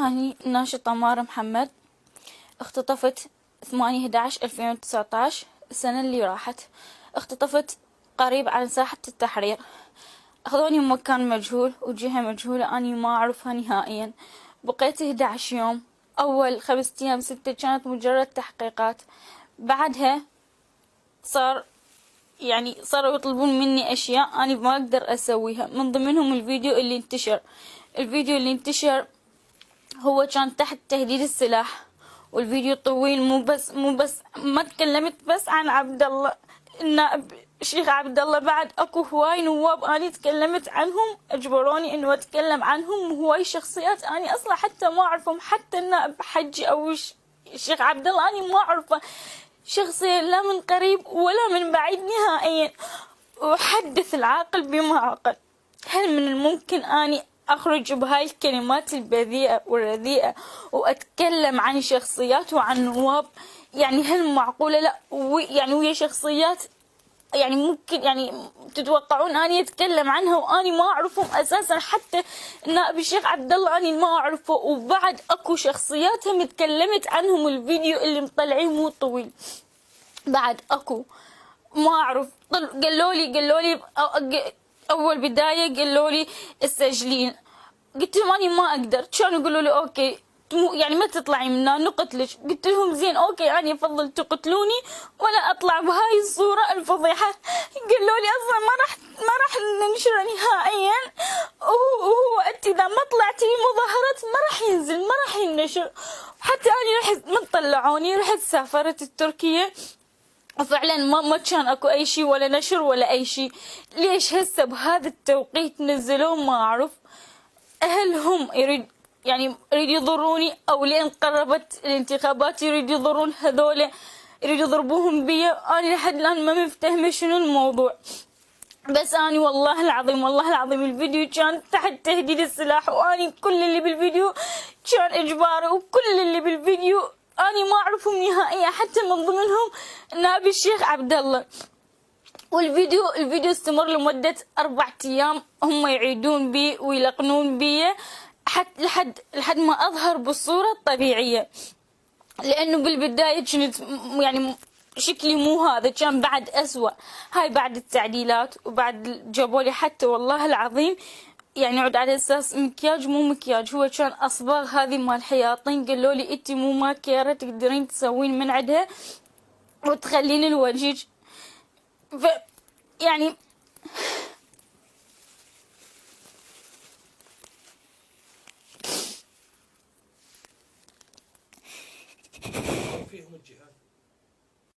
أني الناشطة مارا محمد، اختطفت 8/11/2019 السنة اللي راحت. اختطفت قريب عن ساحة التحرير، أخذوني مكان مجهول وجهة مجهولة، أني ما أعرفها نهائيا. بقيت 11 يوم، أول 5 أيام 6 كانت مجرد تحقيقات. بعدها صاروا يطلبون مني أشياء أنا ما أقدر أسويها، من ضمنهم الفيديو اللي انتشر هو كان تحت تهديد السلاح، والفيديو طويل. مو بس ما تكلمت بس عن عبد الله النائب الشيخ عبد الله، بعد اكو هواي نواب اني تكلمت عنهم، اجبروني انه اتكلم عنهم، وهواي شخصيات اني اصلا حتى ما اعرفهم، حتى النائب حجي او الشيخ عبد الله اني ما اعرفه شخصيا، لا من قريب ولا من بعيد نهائيا. وحدث العاقل بما عقل. هل من الممكن اني أخرج بهاي الكلمات البذيئة والرديئة وأتكلم عن شخصيات وعن نواب؟ يعني هل معقولة؟ لا، يعني ويا شخصيات يعني ممكن يعني تتوقعون أني أتكلم عنها وأني ما أعرفهم أساسا، حتى النائب الشيخ عبد الله أني ما أعرفه، وبعد أكو شخصيات هم تكلمت عنهم، الفيديو اللي مطلعيه مو طويل. بعد أكو ما أعرف، قالوا لي أول بداية قالوا لي استسجلين، قلت لهم أنا ما أقدر. كانوا يقولوا لي أوكي يعني ما تطلعي منا نقتلك. قلت لهم زين أوكي، أنا أفضل تقتلوني ولا أطلع بهاي الصورة الفضيحة. قالوا لي أصلا ما راح ننشره نهائيا، وهو أنت إذا ما طلعتي مظاهرات ما راح ينزل، ما راح ينشر. حتى أنا رحت ما طلعوني، رحت سافرت التركية، وفعلا ما كان اكو اي شيء ولا نشر ولا اي شيء. ليش هسه بهذا التوقيت نزلوه؟ ما اعرف. هل هم يريد يضروني، او لين قربت الانتخابات يريد يضرون هذول، يريد يضربوهم بيا؟ انا لحد الان ما مفتهمه شنو الموضوع. بس اني والله العظيم الفيديو كان تحت تهديد السلاح، واني كل اللي بالفيديو كان اجباري، وكل اللي بالفيديو اني ما اعرفهم نهائيا، حتى من ضمنهم نائب الشيخ عبد الله. الفيديو استمر لمدة 4 أيام، هم يعيدون بي ويلقنون بي حتى لحد ما أظهر بالصورة الطبيعية. لأنه بالبداية كنت يعني شكلي مو هذا، كان بعد أسوأ. هاي بعد التعديلات، وبعد جابولي حتى والله العظيم يعني عود على أساس مكياج مو مكياج، هو كان أصباغ هذه مال حياطين. قالوا لي أنتي مو ماكيرة تقدرين تسوين من عندها وتخلين الوجهك. يعني فيهم الجهاد.